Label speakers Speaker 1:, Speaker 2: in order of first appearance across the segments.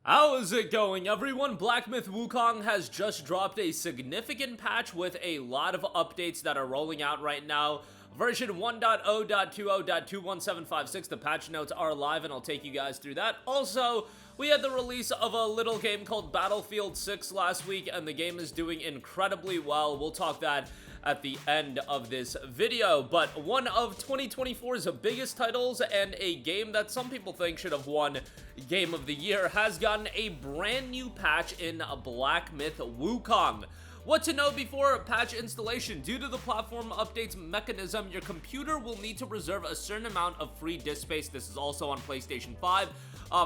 Speaker 1: How is it going, everyone? Black Myth Wukong has just dropped a significant patch with a lot of updates that are rolling out right now. Version 1.0.20.21756, the patch notes are live and I'll take you guys through that. Also, we had the release of a little game called Battlefield 6 last week and the game is doing incredibly well. We'll talk that at the end of this video, but one of 2024's biggest titles and a game that some people think should have won Game of the Year has gotten a brand new patch in Black Myth Wukong. What to know before patch installation: due to the platform updates mechanism, your computer will need to reserve a certain amount of free disk space. This is also on PlayStation 5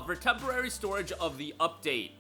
Speaker 1: for temporary storage of the update.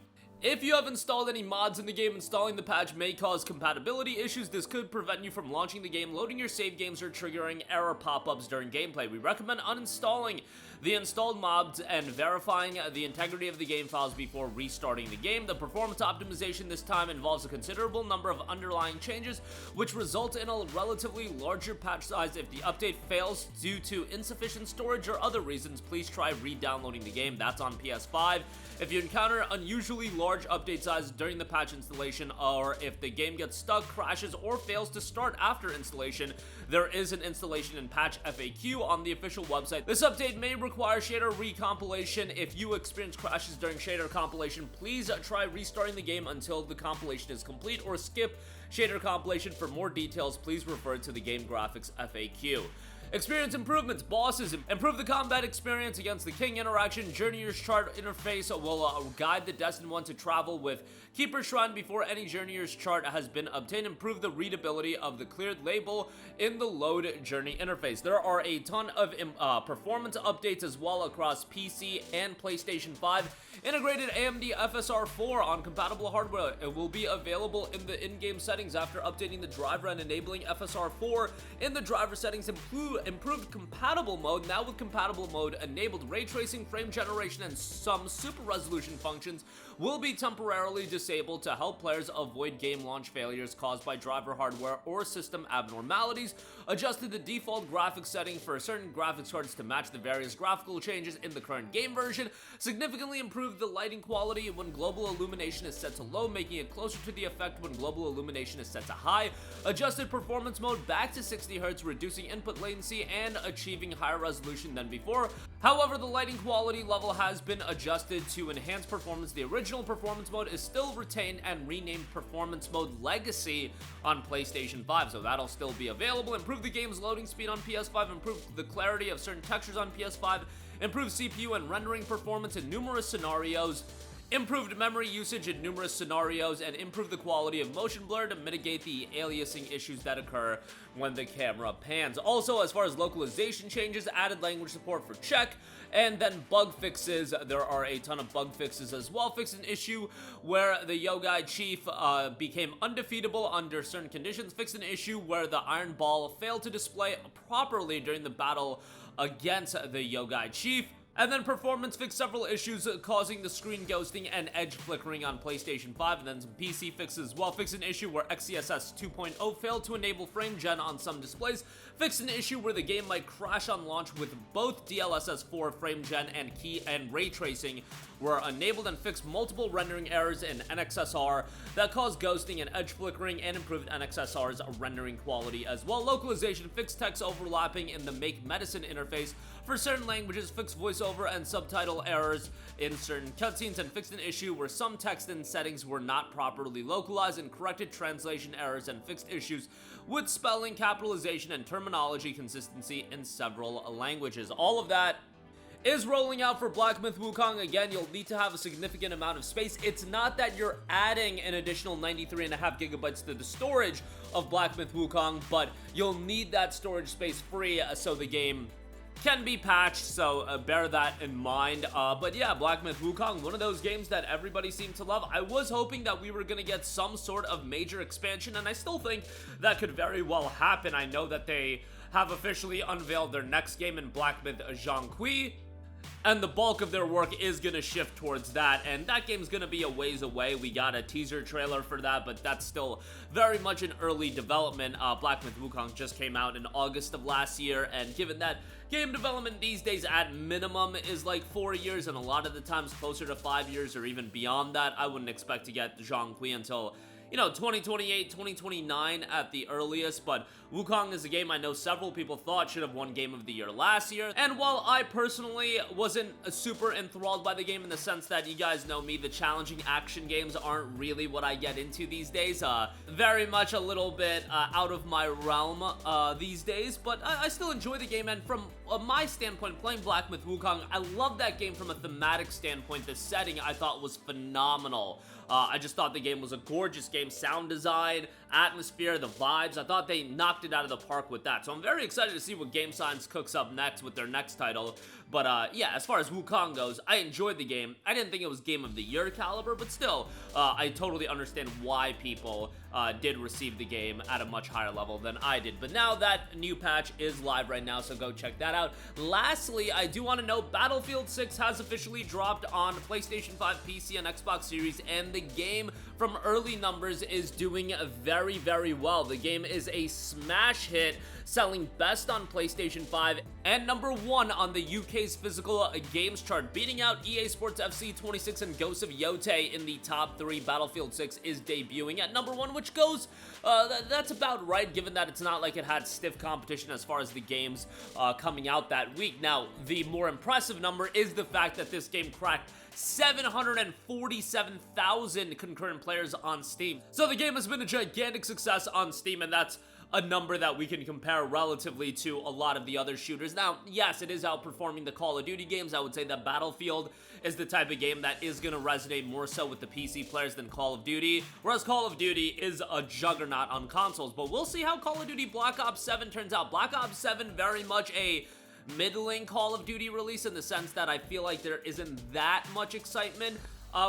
Speaker 1: If you have installed any mods in the game, installing the patch may cause compatibility issues. This could prevent you from launching the game, loading your save games, or triggering error pop-ups during gameplay. We recommend uninstalling the installed mods and verifying the integrity of the game files before restarting the game. The performance optimization this time involves a considerable number of underlying changes, which result in a relatively larger patch size. If the update fails due to insufficient storage or other reasons, please try re-downloading the game. That's on PS5. If you encounter unusually large update sizes during the patch installation, or if the game gets stuck, crashes, or fails to start after installation, there is an installation and patch FAQ on the official website. This update may require shader recompilation. If you experience crashes during shader compilation, please try restarting the game until the compilation is complete, or skip shader compilation. For more details, please refer to the game graphics FAQ. Experience improvements: bosses improve the combat experience against the king. Interaction: journeyer's chart interface will guide the destined one to travel with Keeper Shrine before any journeyer's chart has been obtained. Improve the readability of the cleared label in the load journey interface. There are a ton of performance updates as well across PC and PlayStation 5. Integrated AMD FSR 4 on compatible hardware. It will be available in the in-game settings after updating the driver and enabling FSR 4 in the driver settings. Improved compatible mode. Now with compatible mode enabled, ray tracing, frame generation, and some super resolution functions will be temporarily disabled to help players avoid game launch failures caused by driver hardware or system abnormalities. Adjusted the default graphics setting for certain graphics cards to match the various graphical changes in the current game version. Significantly improved the lighting quality when global illumination is set to low, making it closer to the effect when global illumination is set to high. Adjusted performance mode back to 60 Hz, reducing input latency and achieving higher resolution than before. However, the lighting quality level has been adjusted to enhance performance. The original performance mode is still retained and renamed Performance Mode Legacy on PlayStation 5, so that'll still be available. Improve the game's loading speed on PS5, improve the clarity of certain textures on PS5, improve CPU and rendering performance in numerous scenarios, improved memory usage in numerous scenarios, and improve the quality of motion blur to mitigate the aliasing issues that occur when the camera pans. Also, as far as localization changes, added language support for Czech, and then bug fixes. There are a ton of bug fixes as well. Fixed an issue where the Yogai Chief became undefeatable under certain conditions. Fixed an issue where the Iron Ball failed to display properly during the battle against the Yogai Chief. And then performance fixed several issues causing the screen ghosting and edge flickering on PlayStation 5, and then some PC fixes as well. Fixed an issue where XeSS 2.0 failed to enable frame gen on some displays. Fixed an issue where the game might crash on launch with both DLSS 4 frame gen and key and ray tracing were enabled, and fixed multiple rendering errors in NXSR that caused ghosting and edge flickering, and improved NXSR's rendering quality as well. Localization fixed text overlapping in the Make Medicine interface for certain languages, fixed voiceover and subtitle errors in certain cutscenes, and fixed an issue where some text and settings were not properly localized, and corrected translation errors and fixed issues with spelling, capitalization, and terminology consistency in several languages. All of that is rolling out for Black Myth Wukong. Again, you'll need to have a significant amount of space. It's not that you're adding an additional 93.5 gigabytes to the storage of Black Myth Wukong, but you'll need that storage space free so the game can be patched, so bear that in mind. But yeah, Black Myth Wukong, one of those games that everybody seemed to love. I was hoping that we were going to get some sort of major expansion, and I still think that could very well happen. I know that they have officially unveiled their next game in Black Myth Zhongqi, and the bulk of their work is gonna shift towards that, and that game's gonna be a ways away. We got a teaser trailer for that, but that's still very much in early development. Black Myth Wukong just came out in August of last year, and given that game development these days at minimum is like 4 years, and a lot of the times closer to 5 years or even beyond that, I wouldn't expect to get Zhonghui until, you know, 2028, 2029 at the earliest. But Wukong is a game I know several people thought should have won Game of the Year last year, and while I personally wasn't super enthralled by the game in the sense that, you guys know me, the challenging action games aren't really what I get into these days, very much a little bit out of my realm these days, but I still enjoy the game, and from my standpoint, playing Black Myth Wukong, I love that game from a thematic standpoint. The setting I thought was phenomenal. I just thought the game was a gorgeous game. Sound design, atmosphere, the vibes, I thought they knocked it out of the park with that. So I'm very excited to see what Game Science cooks up next with their next title. But yeah, as far as Wukong goes, I enjoyed the game. I didn't think it was Game of the Year caliber, but still, I totally understand why people did receive the game at a much higher level than I did. But now that new patch is live right now, so go check that out. Lastly, I do want to note Battlefield 6 has officially dropped on PlayStation 5, PC, and Xbox Series, and the game from early numbers is doing very, very well. The game is a smash hit, selling best on PlayStation 5 and #1 on the UK's physical games chart, beating out EA Sports FC 26 and Ghosts of Yotei in the top 3. Battlefield 6 is debuting at #1, which goes, that's about right, given that it's not like it had stiff competition as far as the games coming out that week. Now, the more impressive number is the fact that this game cracked 747,000 concurrent players on Steam. So the game has been a gigantic success on Steam, and that's a number that we can compare relatively to a lot of the other shooters. Now, yes, it is outperforming the Call of Duty games. I would say that Battlefield is the type of game that is going to resonate more so with the PC players than Call of Duty, whereas Call of Duty is a juggernaut on consoles. But we'll see how Call of Duty Black Ops 7 turns out. Black Ops 7 very much a middling Call of Duty release in the sense that I feel like there isn't that much excitement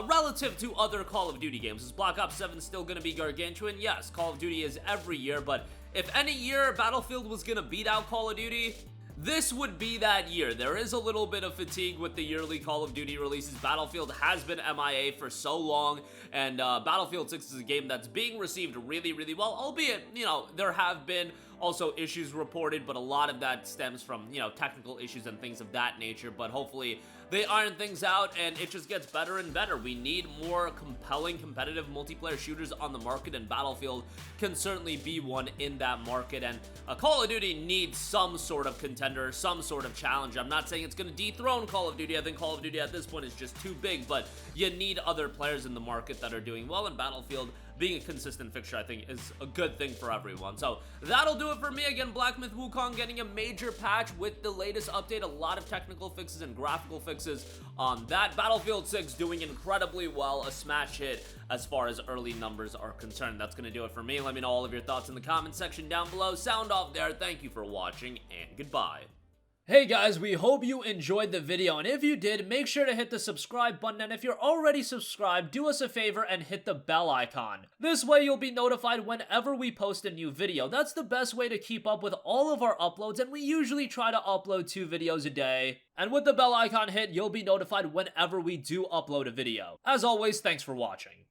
Speaker 1: relative to other Call of Duty games. Is Black Ops 7 still going to be gargantuan? Yes, Call of Duty is every year, but if any year Battlefield was going to beat out Call of Duty, this would be that year. There is a little bit of fatigue with the yearly Call of Duty releases. Battlefield has been MIA for so long, and Battlefield 6 is a game that's being received really, really well, albeit, you know, there have been also issues reported, but a lot of that stems from, you know, technical issues and things of that nature. But hopefully they iron things out and it just gets better and better. We need more compelling competitive multiplayer shooters on the market, and Battlefield can certainly be one in that market. And Call of Duty needs some sort of contender, some sort of challenge. I'm not saying it's going to dethrone Call of Duty. I think Call of Duty at this point is just too big, but you need other players in the market that are doing well, and Battlefield being a consistent fixture, I think, is a good thing for everyone. So that'll do it for me. Again, Black Myth Wukong getting a major patch with the latest update, a lot of technical fixes and graphical fixes on that. Battlefield 6 doing incredibly well, a smash hit as far as early numbers are concerned. That's going to do it for me. Let me know all of your thoughts in the comment section down below. Sound off there. Thank you for watching, and goodbye. Hey guys, we hope you enjoyed the video, and if you did, make sure to hit the subscribe button, and if you're already subscribed, do us a favor and hit the bell icon. This way you'll be notified whenever we post a new video. That's the best way to keep up with all of our uploads, and we usually try to upload 2 videos a day. And with the bell icon hit, you'll be notified whenever we do upload a video. As always, thanks for watching.